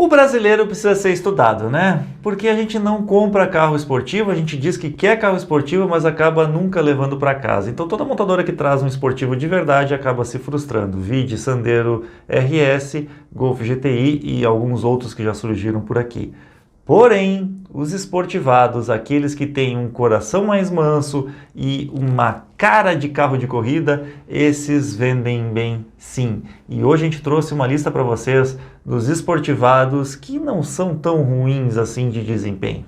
O brasileiro precisa ser estudado, né? Porque a gente não compra carro esportivo, a gente diz que quer carro esportivo, mas acaba nunca levando para casa. Então toda montadora que traz um esportivo de verdade acaba se frustrando. Vide Sandero RS, Golf GTI e alguns outros que já surgiram por aqui. Porém, os esportivados, aqueles que têm um coração mais manso e uma cara de carro de corrida, esses vendem bem sim. E hoje a gente trouxe uma lista para vocês dos esportivados que não são tão ruins assim de desempenho.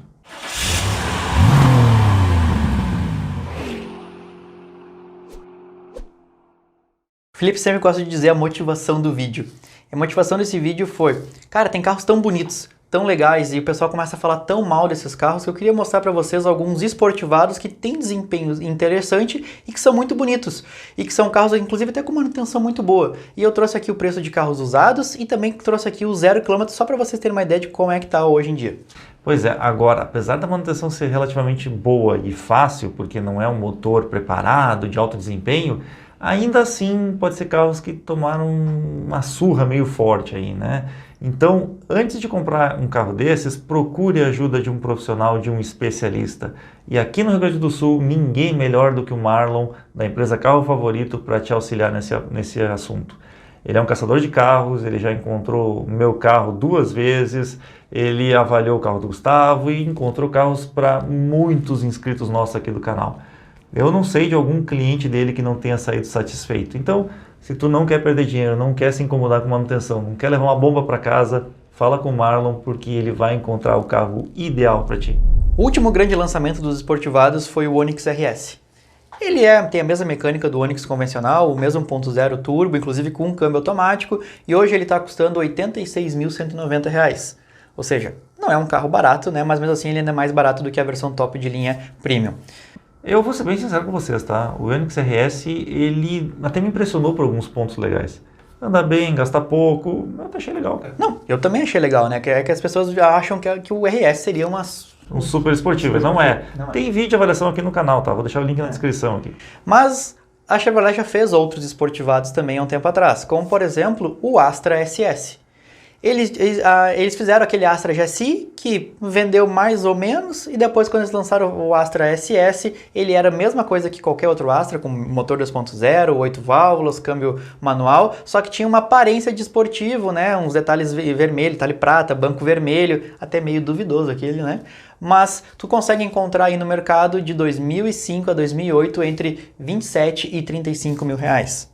O Felipe sempre gosta de dizer a motivação do vídeo. A motivação desse vídeo foi, cara, tem carros tão bonitos, tão legais, e o pessoal começa a falar tão mal desses carros que eu queria mostrar para vocês alguns esportivados que têm desempenho interessante e que são muito bonitos. E que são carros, inclusive, até com manutenção muito boa. E eu trouxe aqui o preço de carros usados e também trouxe aqui o 0 km só para vocês terem uma ideia de como é que tá hoje em dia. Pois é, agora, apesar da manutenção ser relativamente boa e fácil, porque não é um motor preparado, de alto desempenho, ainda assim pode ser carros que tomaram uma surra meio forte aí, né? Então, antes de comprar um carro desses, procure a ajuda de um profissional, de um especialista. E aqui no Rio Grande do Sul, ninguém melhor do que o Marlon, da empresa Carro Favorito, para te auxiliar nesse assunto. Ele é um caçador de carros, ele já encontrou o meu carro 2 vezes, ele avaliou o carro do Gustavo e encontrou carros para muitos inscritos nossos aqui do canal. Eu não sei de algum cliente dele que não tenha saído satisfeito. Então, se tu não quer perder dinheiro, não quer se incomodar com manutenção, não quer levar uma bomba para casa, fala com o Marlon porque ele vai encontrar o carro ideal para ti. O último grande lançamento dos esportivados foi o Onix RS. Ele tem a mesma mecânica do Onix convencional, o mesmo 1.0 turbo, inclusive com um câmbio automático, e hoje ele está custando R$ 86.190. Ou seja, não é um carro barato, né? Mas mesmo assim ele ainda é mais barato do que a versão top de linha Premium. Eu vou ser bem sincero com vocês, tá? O Onix RS, ele até me impressionou por alguns pontos legais. Anda bem, gasta pouco, eu até achei legal, cara. Não, eu também achei legal, né? Que as pessoas acham que o RS seria um super esportivo, não é. Tem vídeo de avaliação aqui no canal, tá? Vou deixar o link na descrição aqui. Mas a Chevrolet já fez outros esportivados também há um tempo atrás, como por exemplo o Astra SS. Eles fizeram aquele Astra GSI, que vendeu mais ou menos, e depois quando eles lançaram o Astra SS, ele era a mesma coisa que qualquer outro Astra, com motor 2.0, 8 válvulas, câmbio manual, só que tinha uma aparência de esportivo, né? Uns detalhes vermelhos, detalhe prata, banco vermelho, até meio duvidoso aquele, né? Mas tu consegue encontrar aí no mercado de 2005 a 2008 entre 27 e 35 mil reais.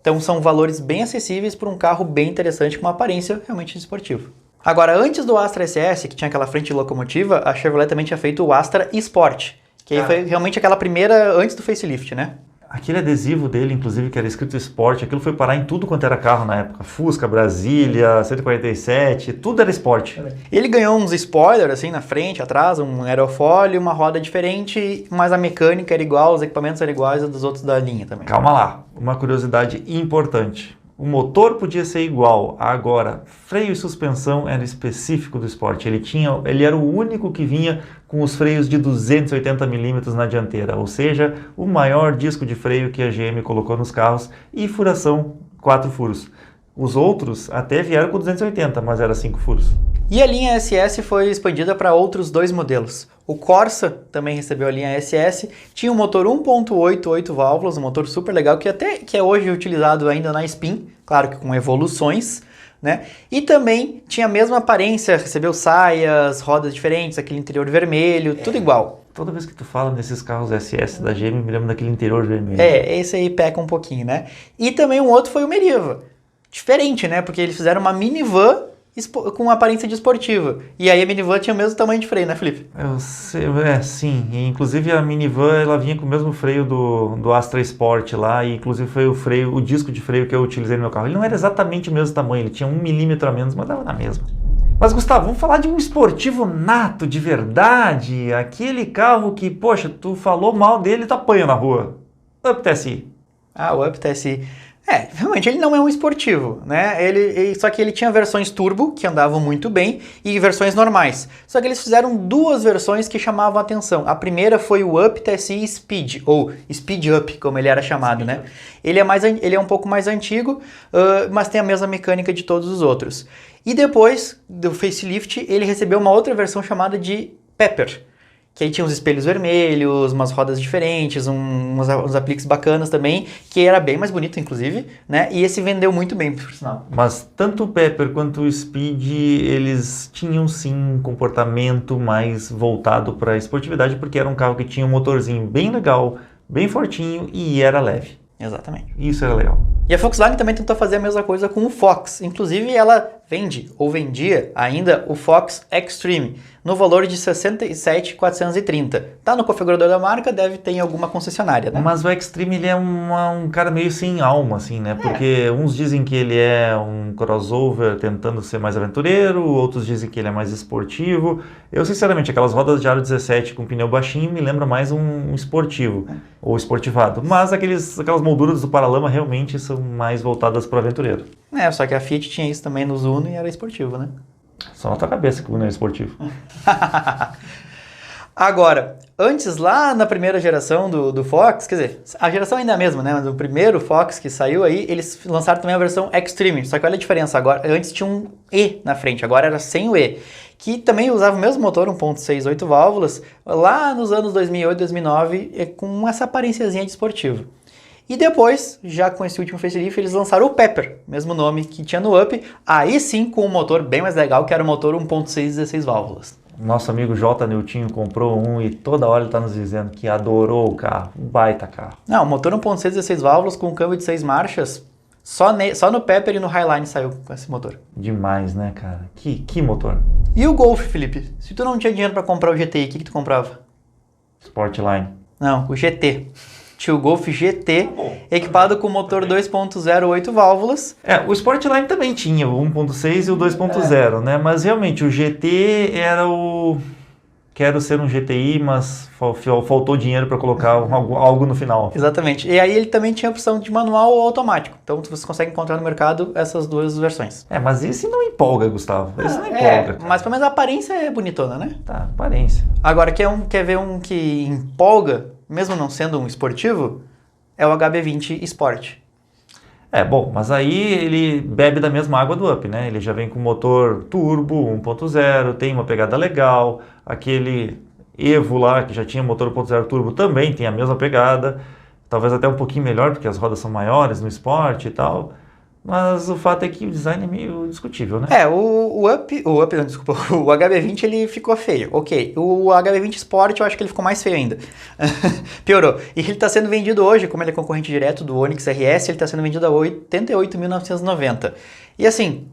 Então são valores bem acessíveis para um carro bem interessante com uma aparência realmente esportiva. Agora, antes do Astra SS, que tinha aquela frente locomotiva, a Chevrolet também tinha feito o Astra Sport, que aí foi realmente aquela primeira antes do facelift, né? Aquele adesivo dele, inclusive, que era escrito Sport, aquilo foi parar em tudo quanto era carro na época. Fusca, Brasília, 147, tudo era Sport. Ele ganhou uns spoilers assim na frente, atrás, um aerofólio, uma roda diferente, mas a mecânica era igual, os equipamentos eram iguais aos dos outros da linha também. Calma lá, uma curiosidade importante. O motor podia ser igual, agora freio e suspensão era específico do Sport. Ele era o único que vinha com os freios de 280 mm na dianteira, ou seja, o maior disco de freio que a GM colocou nos carros e furação 4 furos. Os outros até vieram com 280, mas era 5 furos. E a linha SS foi expandida para outros 2 modelos. O Corsa também recebeu a linha SS, tinha um motor 1.8, 8 válvulas, um motor super legal que é hoje utilizado ainda na Spin, claro que com evoluções, né? E também tinha a mesma aparência, recebeu saias, rodas diferentes, aquele interior vermelho, tudo igual. Toda vez que tu fala nesses carros SS da GM, me lembro daquele interior vermelho. Esse aí peca um pouquinho, né? E também um outro foi o Meriva. Diferente, né? Porque eles fizeram uma minivan com aparência de esportiva. E aí a minivan tinha o mesmo tamanho de freio, né, Felipe? Eu sei, sim. E, inclusive a minivan ela vinha com o mesmo freio do Astra Sport lá, e inclusive foi o disco de freio que eu utilizei no meu carro. Ele não era exatamente o mesmo tamanho, ele tinha 1 milímetro a menos, mas dava na mesma. Mas Gustavo, vamos falar de um esportivo nato, de verdade, aquele carro que, poxa, tu falou mal dele e tu apanha na rua. Up TSI. Ah, o Up TSI. Realmente ele não é um esportivo, né? Só que ele tinha versões turbo, que andavam muito bem, e versões normais. Só que eles fizeram 2 versões que chamavam a atenção. A primeira foi o Up TSI Speed, ou Speed Up, como ele era chamado, né? Ele é um pouco mais antigo, mas tem a mesma mecânica de todos os outros. E depois do facelift, ele recebeu uma outra versão chamada de Pepper, que aí tinha uns espelhos vermelhos, umas rodas diferentes, uns apliques bacanas também, que era bem mais bonito, inclusive, né? E esse vendeu muito bem, por sinal. Mas tanto o Pepper quanto o Speed, eles tinham sim um comportamento mais voltado para a esportividade, porque era um carro que tinha um motorzinho bem legal, bem fortinho e era leve. Exatamente. Isso era legal. E a Volkswagen também tentou fazer a mesma coisa com o Fox. Inclusive, ela vende, ou vendia ainda, o Fox Extreme, no valor de 67.430. Tá no configurador da marca, deve ter em alguma concessionária, né? Mas o Extreme, ele é um cara meio sem alma, assim, né? Porque uns dizem que ele é um crossover tentando ser mais aventureiro, outros dizem que ele é mais esportivo. Eu, sinceramente, aquelas rodas de aro 17 com pneu baixinho me lembra mais um esportivo, ou esportivado. Mas aquelas molduras do paralama realmente são mais voltadas para o aventureiro. Só que a Fiat tinha isso também nos Uno e era esportivo, né? Só na tua cabeça que o Uno é esportivo. Agora, antes, lá na primeira geração do Fox, quer dizer, a geração ainda é a mesma, né? Mas o primeiro Fox que saiu aí, eles lançaram também a versão Extreme. Só que olha a diferença, agora, antes tinha um E na frente, agora era sem o E. Que também usava o mesmo motor, 1.6, 8 válvulas, lá nos anos 2008, 2009, com essa aparênciazinha de esportivo. E depois, já com esse último facelift, eles lançaram o Pepper, mesmo nome que tinha no Up, aí sim com um motor bem mais legal, que era o motor 1.6, 16 válvulas. Nosso amigo J. Niltinho comprou um e toda hora ele está nos dizendo que adorou o carro, um baita carro. Não, o motor 1.6, 16 válvulas com câmbio de 6 marchas, só no Pepper e no Highline saiu com esse motor. Demais, né, cara? Que motor. E o Golf, Felipe? Se tu não tinha dinheiro para comprar o GTI, o que tu comprava? Sportline. Não, o GT. Tinha o Golf GT, equipado com motor 2.0, 8 válvulas. O Sportline também tinha o 1.6 e o 2.0, né? Mas realmente o GT era o... Quero ser um GTI, mas faltou dinheiro para colocar algo no final. Exatamente. E aí ele também tinha a opção de manual ou automático. Então você consegue encontrar no mercado essas duas versões. Mas esse não empolga, Gustavo. Esse não empolga. Mas pelo menos a aparência é bonitona, né? Tá, aparência. Agora, quer ver um que empolga, mesmo não sendo um esportivo? É o HB20 Sport. Bom, mas aí ele bebe da mesma água do Up, né? Ele já vem com motor turbo, 1.0, tem uma pegada legal. Aquele Evo lá, que já tinha motor 1.0 turbo, também tem a mesma pegada. Talvez até um pouquinho melhor, porque as rodas são maiores no Sport e tal. Mas o fato é que o design é meio discutível, né? O HB20 ele ficou feio, ok. O HB20 Sport eu acho que ele ficou mais feio ainda. Piorou. E ele está sendo vendido hoje, como ele é concorrente direto do Onix RS, ele está sendo vendido a 88.990. E assim,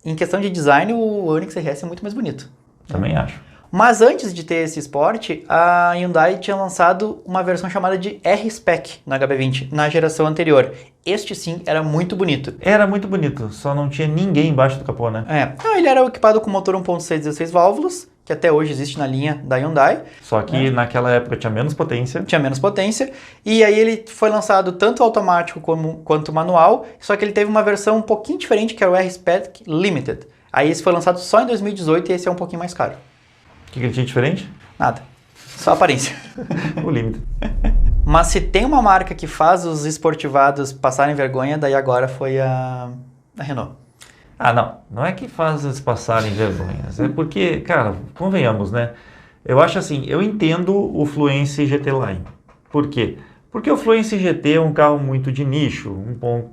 em questão de design, o Onix RS é muito mais bonito. Também acho. Mas antes de ter esse Sport, a Hyundai tinha lançado uma versão chamada de R-Spec no HB20, na geração anterior. Este sim era muito bonito. Era muito bonito, só não tinha ninguém embaixo do capô, né? Ele era equipado com motor 1.6, 16 válvulas, que até hoje existe na linha da Hyundai. Só que naquela época tinha menos potência. Tinha menos potência. E aí ele foi lançado tanto automático quanto manual, só que ele teve uma versão um pouquinho diferente, que era o R-Spec Limited. Aí esse foi lançado só em 2018 e esse é um pouquinho mais caro. O que ele tinha diferente? Nada. Só aparência. O Limited. Mas se tem uma marca que faz os esportivados passarem vergonha, daí agora foi a Renault. Não é que faz eles passarem vergonhas. É porque, cara, convenhamos, né? Eu acho assim, eu entendo o Fluence GT Line. Por quê? Porque o Fluence GT é um carro muito de nicho.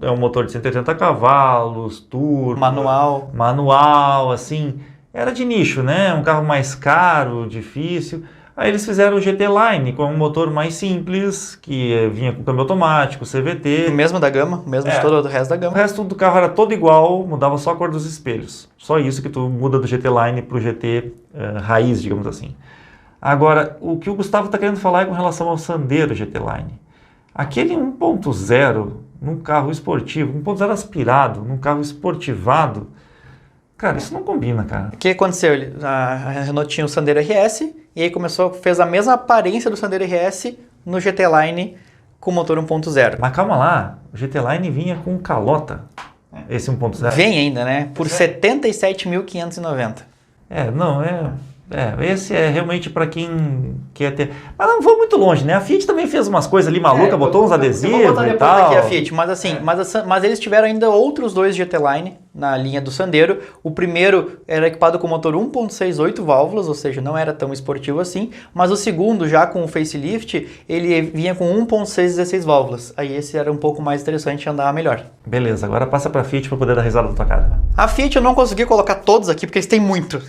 É um motor de 180 cavalos, turbo. Manual, assim. Era de nicho, né? Um carro mais caro, difícil. Aí eles fizeram o GT Line com um motor mais simples, que vinha com câmbio automático, CVT. O mesmo da gama, o mesmo de todo o resto da gama. O resto do carro era todo igual, mudava só a cor dos espelhos. Só isso que tu muda do GT Line para o GT raiz, digamos assim. Agora, o que o Gustavo está querendo falar é com relação ao Sandero GT Line. Aquele 1.0 num carro esportivo, 1.0 aspirado, num carro esportivado, cara, isso não combina, cara. O que aconteceu? A Renault tinha o Sandero RS e aí fez a mesma aparência do Sandero RS no GT Line com motor 1.0. Mas calma lá, o GT Line vinha com calota, esse 1.0. Vem ainda, né? Por 77.590. Esse é realmente para quem quer ter... Mas não vou muito longe, né? A Fiat também fez umas coisas ali malucas, botou uns adesivos e tal. Aqui a Fiat, mas assim, mas eles tiveram ainda outros dois GT Line na linha do Sandero. O primeiro era equipado com motor 1.6 8 válvulas, ou seja, não era tão esportivo assim, mas o segundo, já com o facelift, ele vinha com 1.6 16 válvulas. Aí esse era um pouco mais interessante e andava melhor. Beleza, agora passa pra Fiat pra poder dar risada da tua cara. A Fiat eu não consegui colocar todos aqui, porque eles têm muito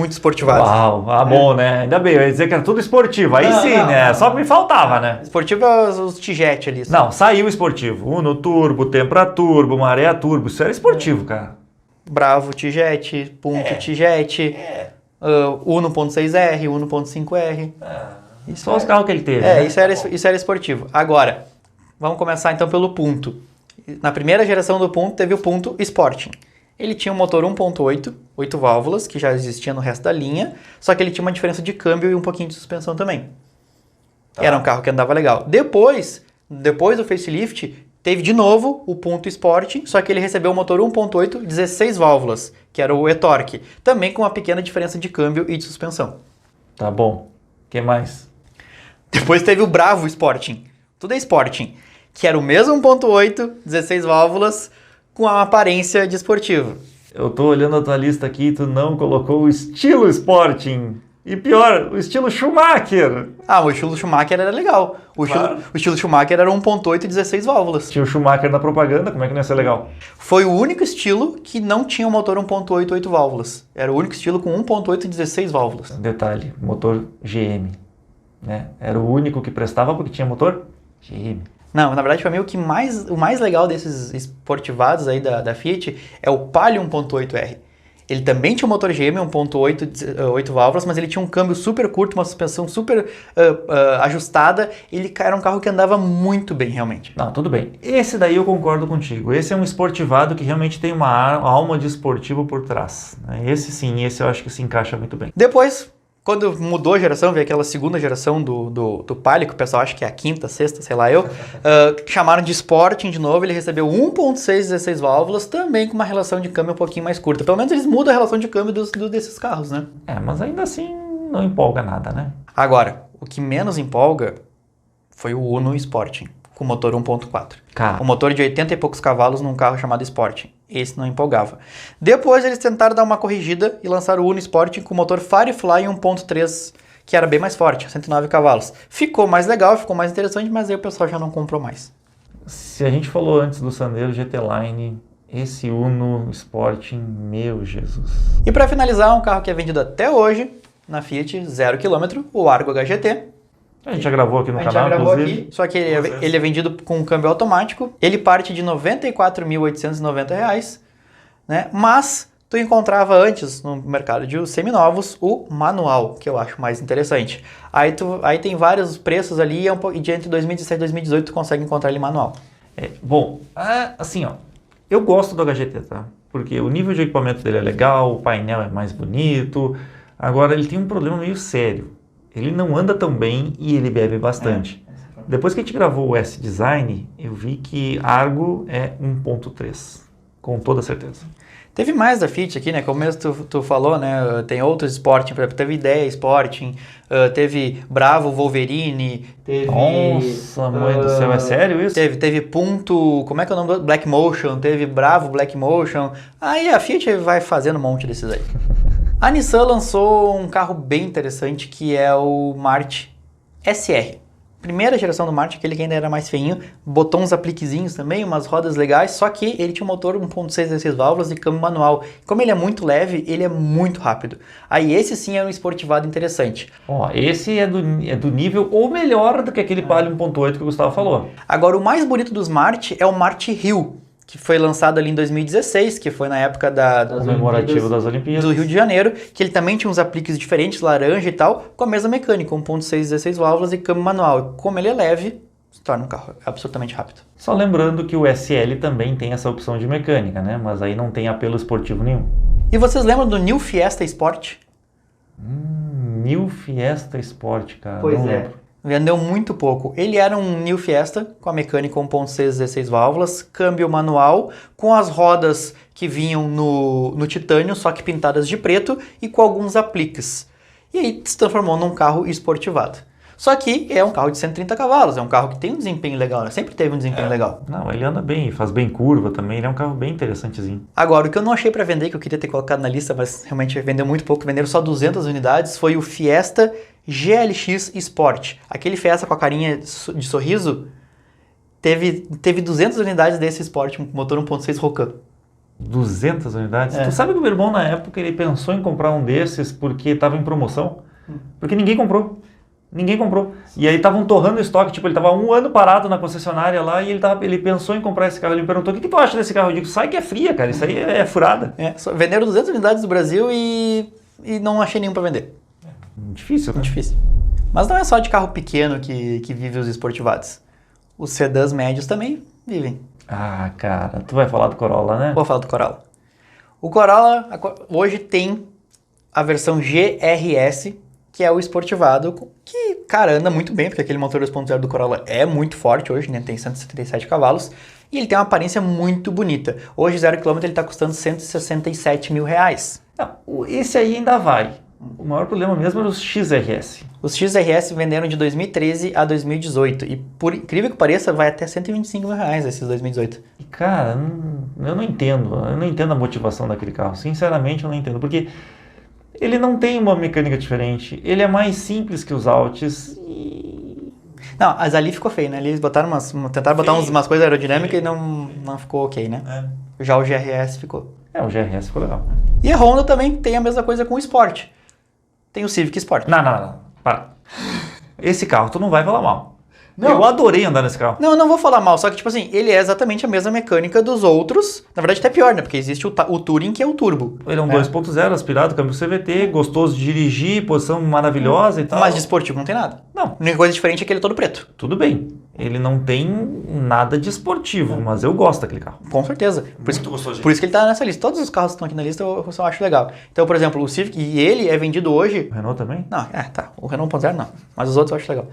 esportivados. Uau, bom, né? Ainda bem, eu ia dizer que era tudo esportivo. Aí sim, né? Só que me faltava, né? Esportivo é os Tijet ali. Não, saiu esportivo. Uno Turbo, Tempra Turbo, Maré Turbo. Isso era esportivo, cara. Bravo Tijet, Punto Tijet, Uno 1.6R, Uno 1.5R. Só os carros que ele teve. É, né? isso era esportivo. Agora, vamos começar então pelo Punto. Na primeira geração do Punto teve o Punto Sporting. Ele tinha um motor 1.8, 8 válvulas, que já existia no resto da linha, só que ele tinha uma diferença de câmbio e um pouquinho de suspensão também. Era um carro que andava legal. Depois do facelift, teve de novo o Punto Sporting, só que ele recebeu o motor 1.8, 16 válvulas, que era o e-torque, também com uma pequena diferença de câmbio e de suspensão. Tá bom. O que mais? Depois teve o Bravo Sporting, tudo é Sporting, que era o mesmo 1.8, 16 válvulas, com a aparência de esportivo. Eu tô olhando a tua lista aqui e tu não colocou o estilo Sporting. E pior, o estilo Schumacher. Ah, o estilo Schumacher era legal. O estilo Schumacher era 1.8 e 16 válvulas. Tinha o Schumacher na propaganda, como é que não ia ser legal? Foi o único estilo que não tinha um motor 1.8 8 válvulas. Era o único estilo com 1.8 e 16 válvulas. Detalhe, motor GM. Né? Era o único que prestava porque tinha motor GM. Não, na verdade, para mim, o mais legal desses esportivados aí da Fiat é o Palio 1.8R. Ele também tinha um motor GM 1.8 8 válvulas, mas ele tinha um câmbio super curto, uma suspensão super ajustada. Ele era um carro que andava muito bem, realmente. Não, tudo bem. Esse daí eu concordo contigo. Esse é um esportivado que realmente tem uma alma de esportivo por trás. Esse sim, esse eu acho que se encaixa muito bem. Depois, quando mudou a geração, veio aquela segunda geração do Palio, que o pessoal acha que é a quinta, sexta, sei lá eu, chamaram de Sporting de novo, ele recebeu 1.6 16 válvulas, também com uma relação de câmbio um pouquinho mais curta. Pelo menos eles mudam a relação de câmbio desses carros, né? Mas ainda assim não empolga nada, né? Agora, o que menos empolga foi o Uno Sporting, com motor 1.4. O motor de 80 e poucos cavalos num carro chamado Sporting. Esse não empolgava. Depois eles tentaram dar uma corrigida e lançaram o Uno Sporting com motor Firefly 1.3, que era bem mais forte, 109 cavalos. Ficou mais legal, ficou mais interessante, mas aí o pessoal já não comprou mais. Se a gente falou antes do Sandero GT Line, esse Uno Sporting, meu Jesus. E para finalizar, um carro que é vendido até hoje na Fiat, 0 km, o Argo HGT. A gente já gravou aqui no canal, já gravou inclusive. aqui, só que ele é vendido com câmbio automático. Ele parte de R$ 94.890, né? Mas tu encontrava antes no mercado de seminovos o manual, que eu acho mais interessante. Aí tem vários preços ali e de entre 2017 e 2018 tu consegue encontrar ele manual. Assim, ó, eu gosto do HGT, tá? Porque o nível de equipamento dele é legal, o painel é mais bonito. Agora ele tem um problema meio sério. Ele não anda tão bem e ele bebe bastante. Depois que a gente gravou o S-Design, eu vi que Argo é 1.3, com toda certeza. Teve mais da Fiat aqui, né? Como mesmo tu falou, né? Tem outros Sporting, por exemplo, teve Ideia Sporting, teve Bravo Wolverine, teve... Nossa, mãe do céu, é sério isso? Teve Punto, como é que é o nome do Black Motion, teve Bravo Black Motion. Aí a Fiat vai fazendo um monte desses aí. A Nissan lançou um carro bem interessante que é o March SR. Primeira geração do March, aquele que ainda era mais feinho, botou uns apliquezinhos também, umas rodas legais, só que ele tinha um motor 1.6 16 válvulas e câmbio manual. Como ele é muito leve, ele é muito rápido. Aí esse sim é um esportivado interessante. Esse é do nível ou melhor do que aquele Palio 1.8 que o Gustavo falou. Agora, o mais bonito dos March é o March Hill, que foi lançado ali em 2016, que foi na época das comemorativo das Olimpíadas do Rio de Janeiro, que ele também tinha uns apliques diferentes, laranja e tal, com a mesma mecânica, 1.6 16 válvulas e câmbio manual. Como ele é leve, se torna um carro absolutamente rápido. Só lembrando que o SL também tem essa opção de mecânica, né? Mas aí não tem apelo esportivo nenhum. E vocês lembram do New Fiesta Sport? New Fiesta Sport, cara. Pois não é. lembro. Vendeu muito pouco. Ele era um New Fiesta com a mecânica 1.6 16 válvulas, câmbio manual, com as rodas que vinham no titânio, só que pintadas de preto e com alguns apliques. E aí se transformou num carro esportivado. Só que é um carro de 130 cavalos, é um carro que tem um desempenho legal, né? Sempre teve um desempenho legal. Não, ele anda bem, faz bem curva também, ele é um carro bem interessantezinho. Agora, o que eu não achei para vender, que eu queria ter colocado na lista, mas realmente vendeu muito pouco, venderam só 200 unidades, foi o Fiesta GLX Sport. Aquele Fiesta com a carinha de sorriso, teve 200 unidades desse Sport, motor 1.6 Rocan. 200 unidades? É. Tu sabe que o meu irmão, na época, ele pensou em comprar um desses porque estava em promoção? Porque ninguém comprou. Ninguém comprou. E aí estavam torrando o estoque, tipo, ele estava 1 ano parado na concessionária lá e ele pensou em comprar esse carro. Ele me perguntou, o que tu acha desse carro? Eu digo, sai que é fria, cara, isso aí é furada. Venderam 200 unidades do Brasil e não achei nenhum para vender. Difícil, né? Muito difícil. Mas não é só de carro pequeno que vive os esportivados. Os sedãs médios também vivem. Ah, cara, tu vai falar do Corolla, né? Vou falar do Corolla. O Corolla hoje tem a versão GRS, que é o esportivado, que, cara, anda muito bem, porque aquele motor 2.0 do Corolla é muito forte hoje, né? Tem 177 cavalos, e ele tem uma aparência muito bonita. Hoje, 0 km, ele está custando R$167 mil. Não, esse aí ainda vai. O maior problema mesmo era os XRS. Os XRS venderam de 2013 a 2018, e por incrível que pareça, vai até R$125 mil esses 2018. E, cara, eu não entendo. Eu não entendo a motivação daquele carro. Sinceramente, eu não entendo. Porque ele não tem uma mecânica diferente. Ele é mais simples que os Altis. Não, mas ali ficou feio, né? Eles tentaram botar umas coisas aerodinâmicas e não ficou ok, né? Já o GRS ficou. O GRS ficou legal. E a Honda também tem a mesma coisa com o Sport. Tem o Civic Sport. Não. Para. Esse carro, tu não vai falar mal. Não. Eu adorei andar nesse carro. Não vou falar mal, só que, tipo assim, ele é exatamente a mesma mecânica dos outros. Na verdade, até pior, né? Porque existe o Touring, que é o turbo. Ele é um 2.0 aspirado, câmbio CVT, gostoso de dirigir, posição maravilhosa e tal. Mas de esportivo não tem nada. Não. A única coisa diferente é que ele é todo preto. Tudo bem. Ele não tem nada de esportivo, mas eu gosto daquele carro. Com certeza. Muito gostoso. Por isso que ele tá nessa lista. Todos os carros que estão aqui na lista eu só acho legal. Então, por exemplo, o Civic, e ele é vendido hoje... O Renault também? Não, tá. O Renault 1.0 não. Mas os outros eu acho legal.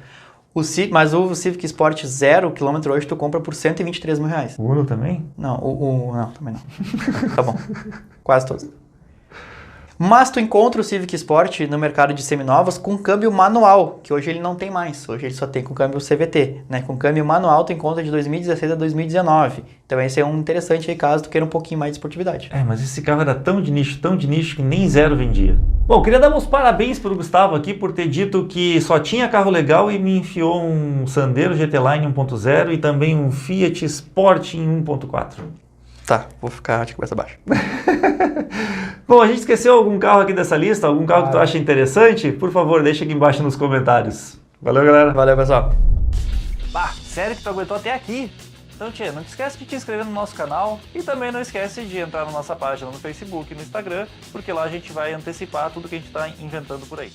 Mas o Civic Sport 0 km hoje tu compra por R$123 mil. O Uno também? Não, não, também não. Tá bom. Quase todos. Mas tu encontra o Civic Sport no mercado de seminovas com câmbio manual, que hoje ele não tem mais. Hoje ele só tem com câmbio CVT, né? Com câmbio manual tu encontra de 2016 a 2019. Então esse é um interessante aí caso tu queira um pouquinho mais de esportividade. Mas esse carro era tão de nicho que nem zero vendia. Bom, queria dar uns parabéns pro Gustavo aqui por ter dito que só tinha carro legal e me enfiou um Sandero GT Line 1.0 e também um Fiat Sporting 1.4. Tá, vou ficar de cabeça baixa. Bom, a gente esqueceu algum carro aqui dessa lista? Algum carro que tu acha interessante? Por favor, deixa aqui embaixo nos comentários. Valeu, galera. Valeu, pessoal. Sério que tu aguentou até aqui? Então, tia, não te esquece de te inscrever no nosso canal e também não esquece de entrar na nossa página no Facebook e no Instagram, porque lá a gente vai antecipar tudo que a gente está inventando por aí.